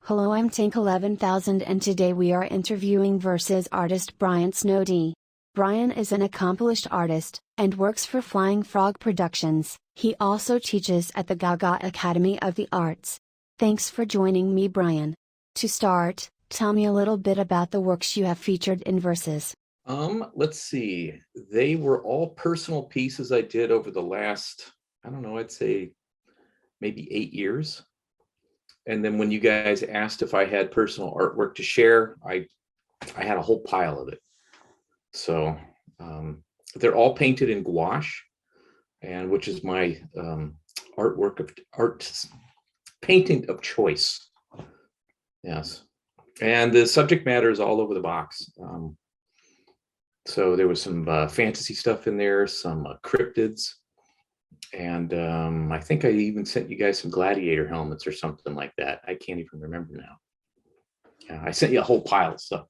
Hello, I'm Tank 11000 and today we are interviewing versus artist Brian Snoddy. Brian is an accomplished artist, and works for Flying Frog Productions. He also teaches at the Gouache Academy of the Arts. Thanks for joining me, Brian. To start, tell me a little bit about the works you have featured in Versus. Let's see. They were all personal pieces I did over the last, I don't know, I'd say maybe 8 years. And then when you guys asked if I had personal artwork to share, I had a whole pile of it. So they're all painted in gouache, and which is my artwork of art painting of choice. Yes. And the subject matter is all over the box. So there was some fantasy stuff in there, some cryptids. And I think I even sent you guys some gladiator helmets or something like that. I can't even remember now. Yeah, I sent you a whole pile of stuff.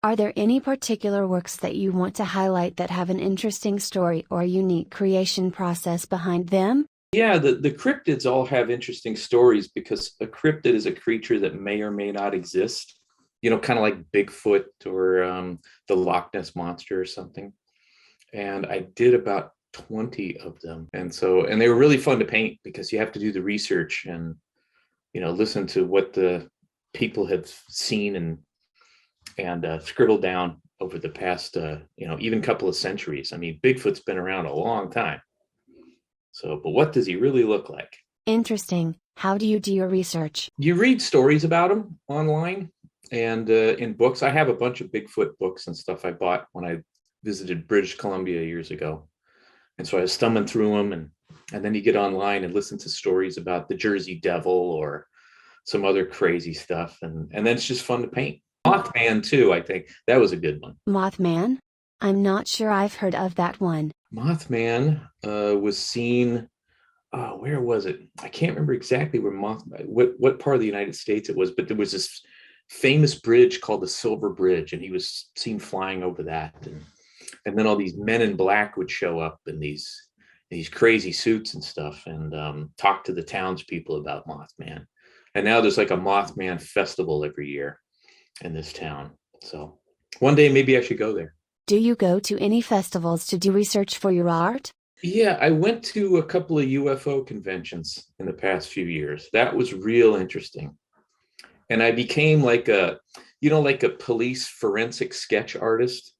Are there any particular works that you want to highlight that have an interesting story or unique creation process behind them? Yeah, the cryptids all have interesting stories because a cryptid is a creature that may or may not exist. You know, kind of like Bigfoot or the Loch Ness Monster or something. And I did about 20 of them. And they were really fun to paint because you have to do the research and, you know, listen to what the people have seen and scribble down over the past, even couple of centuries. I mean, Bigfoot's been around a long time. So, but what does he really look like? Interesting. How do you do your research? You read stories about him online and in books. I have a bunch of Bigfoot books and stuff I bought when I visited British Columbia years ago. And so I was thumbing through them, and then you get online and listen to stories about the Jersey Devil or some other crazy stuff. And then it's just fun to paint. Mothman too, I think. That was a good one. Mothman? I'm not sure I've heard of that one. Mothman was seen, where was it? I can't remember exactly where what part of the United States it was, but there was this famous bridge called the Silver Bridge, and he was seen flying over that. And then all these men in black would show up in these crazy suits and stuff and talk to the townspeople about Mothman. And now there's like a Mothman festival every year in this town. So one day maybe I should go there. Do you go to any festivals to do research for your art? Yeah, I went to a couple of UFO conventions in the past few years. That was real interesting. And I became like a police forensic sketch artist.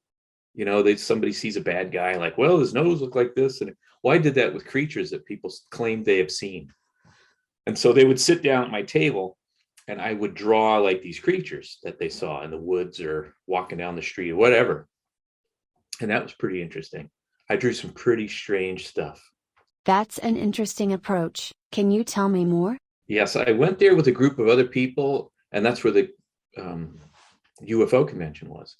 You know, somebody sees a bad guy, like, well, his nose looked like this. And well, I did that with creatures that people claimed they have seen. And so they would sit down at my table and I would draw like these creatures that they saw in the woods or walking down the street or whatever. And that was pretty interesting. I drew some pretty strange stuff. That's an interesting approach. Can you tell me more? Yes, I went there with a group of other people, and that's where the UFO convention was.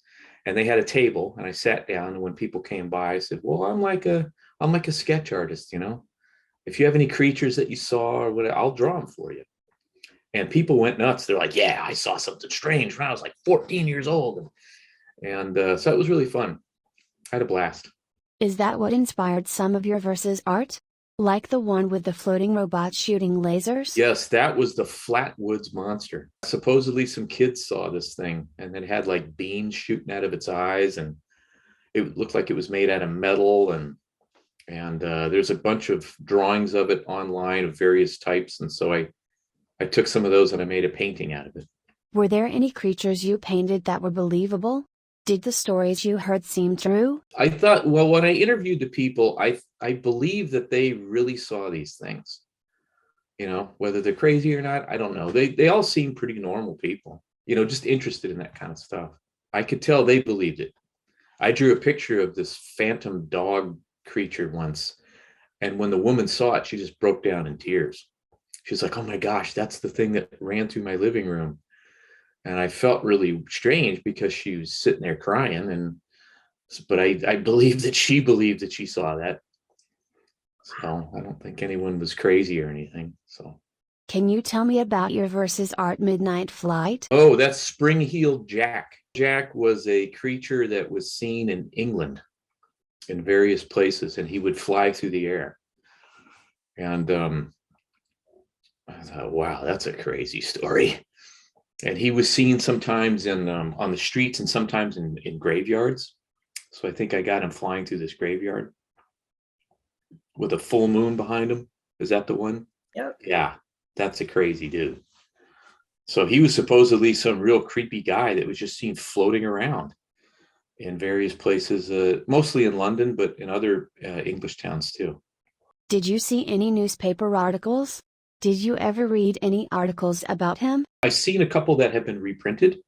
And they had a table, and I sat down, and when people came by, I said, well, I'm like a sketch artist, you know. If you have any creatures that you saw or whatever, I'll draw them for you. And people went nuts. They're like, yeah, I saw something strange when I was like 14 years old. And so it was really fun. I had a blast. Is that what inspired some of your Versus art? Like the one with the floating robot shooting lasers? Yes, that was the Flatwoods Monster. Supposedly some kids saw this thing and it had like beams shooting out of its eyes, and it looked like it was made out of metal, and there's a bunch of drawings of it online of various types. And so I took some of those and I made a painting out of it. Were there any creatures you painted that were believable? Did the stories you heard seem true? I thought, well, when I interviewed the people, I believe that they really saw these things. You know, whether they're crazy or not, I don't know. They all seem pretty normal people, you know, just interested in that kind of stuff. I could tell they believed it. I drew a picture of this phantom dog creature once, and when the woman saw it, she just broke down in tears. She's like, oh my gosh, that's the thing that ran through my living room. And I felt really strange because she was sitting there crying, but I believe that she believed that she saw that. So I don't think anyone was crazy or anything. So can you tell me about your Versus art Midnight Flight? Oh, that's Spring-Heeled Jack. Jack was a creature that was seen in England in various places, and he would fly through the air. And I thought, wow, that's a crazy story. And he was seen sometimes in on the streets and sometimes in graveyards. So I think I got him flying through this graveyard with a full moon behind him. Is that the one? Yep. Yeah, that's a crazy dude. So he was supposedly some real creepy guy that was just seen floating around in various places, mostly in London, but in other English towns too. Did you see any newspaper articles? Did you ever read any articles about him? I've seen a couple that have been reprinted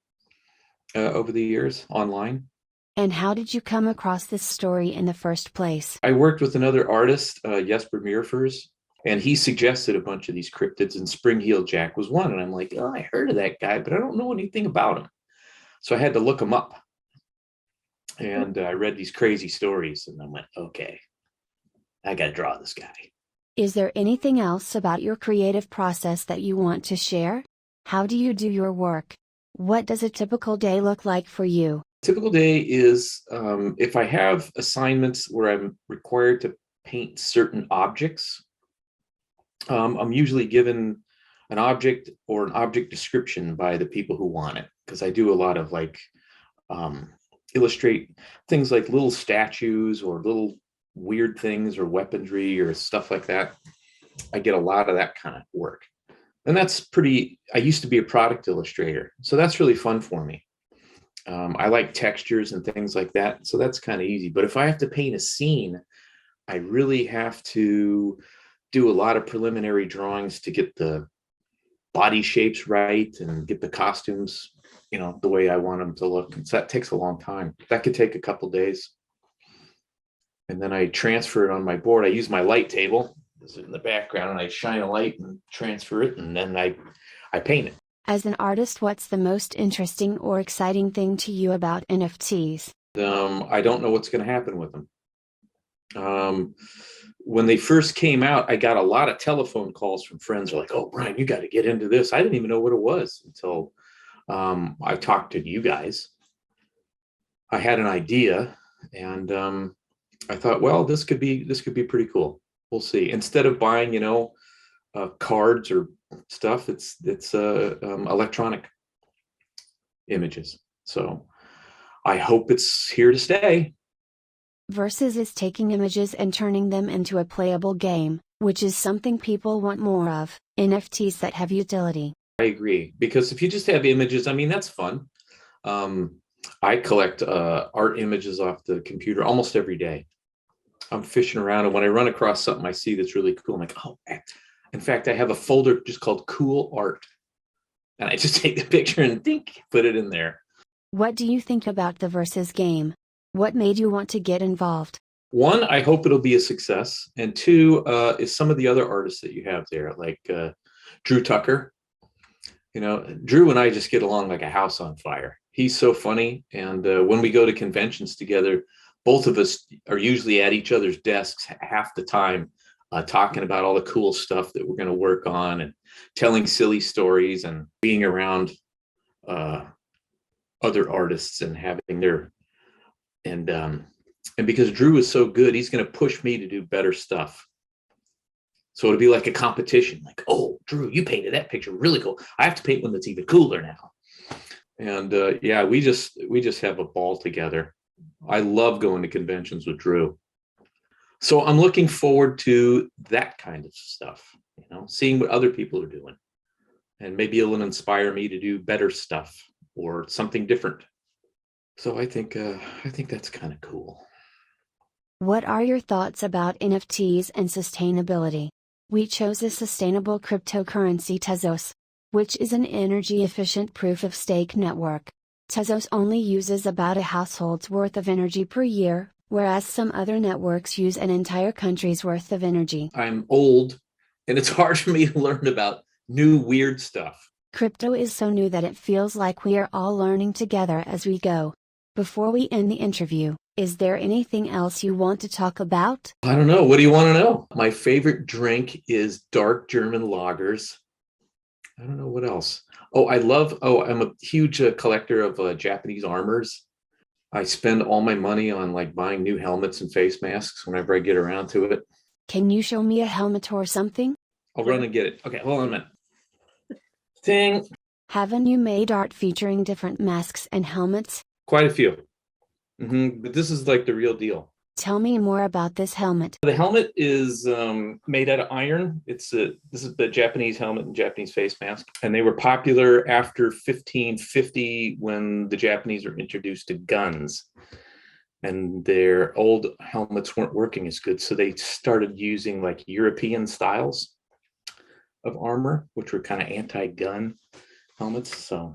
over the years online. And how did you come across this story in the first place? I worked with another artist, Jesper Mirfers, and he suggested a bunch of these cryptids, and Spring-Heeled Jack was one. And I'm like, oh, I heard of that guy, but I don't know anything about him. So I had to look him up. And I read these crazy stories, and I went, okay, I got to draw this guy. Is there anything else about your creative process that you want to share? How do you do your work? What does a typical day look like for you? Typical day is if I have assignments where I'm required to paint certain objects, I'm usually given an object or an object description by the people who want it, because I do a lot of like illustrate things like little statues or little weird things or weaponry or stuff like that. I get a lot of that kind of work. And that's pretty, I used to be a product illustrator, so that's really fun for me. I like textures and things like that, so that's kind of easy. But if I have to paint a scene, I really have to do a lot of preliminary drawings to get the body shapes right and get the costumes, you know, the way I want them to look. So that takes a long time. That could take a couple days. And then I transfer it on my board. I use my light table. It's in the background, and I shine a light and transfer it, and then I paint it. As an artist, what's the most interesting or exciting thing to you about NFTs? I don't know what's going to happen with them. When they first came out, I got a lot of telephone calls from friends who are like, oh, Brian, you got to get into this. I didn't even know what it was until I talked to you guys. I had an idea, and I thought, well, this could be pretty cool. We'll see. Instead of buying, cards or stuff, it's electronic images. So I hope it's here to stay. Versus is taking images and turning them into a playable game, which is something people want more of. NFTs that have utility. I agree, because if you just have images, I mean, that's fun. I collect art images off the computer almost every day. I'm fishing around, and when I run across something I see that's really cool, I'm like, oh, in fact, I have a folder just called Cool Art. And I just take the picture and put it in there. What do you think about the Versus game? What made you want to get involved? One, I hope it'll be a success. And two, is some of the other artists that you have there, like Drew Tucker. Drew and I just get along like a house on fire. He's so funny. And when we go to conventions together, both of us are usually at each other's desks half the time, talking about all the cool stuff that we're going to work on and telling silly stories and being around other artists and having their, and because Drew is so good, he's going to push me to do better stuff. So it'll be like a competition, like, oh, Drew, you painted that picture really cool. I have to paint one that's even cooler now. And yeah, we just have a ball together. I love going to conventions with Drew. So I'm looking forward to that kind of stuff, seeing what other people are doing. And maybe it'll inspire me to do better stuff or something different. So I think that's kind of cool. What are your thoughts about NFTs and sustainability? We chose a sustainable cryptocurrency Tezos, which is an energy-efficient proof-of-stake network. Tezos only uses about a household's worth of energy per year, whereas some other networks use an entire country's worth of energy. I'm old, and it's hard for me to learn about new weird stuff. Crypto is so new that it feels like we are all learning together as we go. Before we end the interview, is there anything else you want to talk about? I don't know. What do you want to know? My favorite drink is dark German lagers. I don't know what else. I'm a huge collector of Japanese armors. I spend all my money on like buying new helmets and face masks whenever I get around to it. Can you show me a helmet or something? I'll run and get it. Okay, hold on a minute. Ding. Haven't you made art featuring different masks and helmets? Quite a few. But this is like the real deal. Tell me more about this helmet. The helmet is made out of iron. This is the Japanese helmet and Japanese face mask. And they were popular after 1550 when the Japanese were introduced to guns. And their old helmets weren't working as good. So they started using like European styles of armor, which were kind of anti-gun helmets. So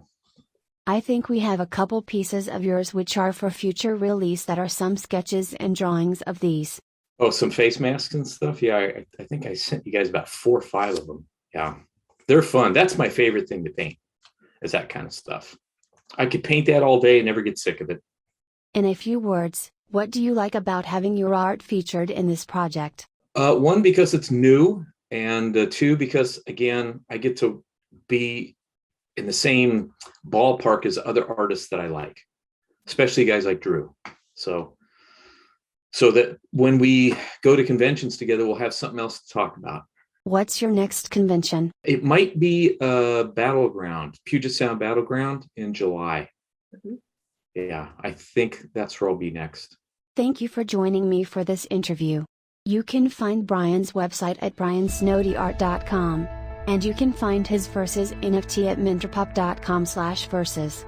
I think we have a couple pieces of yours which are for future release that are some sketches and drawings of these. Oh, some face masks and stuff. Yeah, I think I sent you guys about 4 or 5 of them. Yeah, they're fun. That's my favorite thing to paint, is that kind of stuff. I could paint that all day and never get sick of it. In a few words, what do you like about having your art featured in this project? 1, because it's new, and 2, because again, I get to be in the same ballpark as other artists that I like, especially guys like Drew. So that when we go to conventions together, we'll have something else to talk about. What's your next convention? It might be Battleground, Puget Sound Battleground in July. Yeah, I think that's where I'll be next. Thank you for joining me for this interview. You can find Brian's website at briansnodyart.com. And you can find his verses NFT at minterpop.com/verses.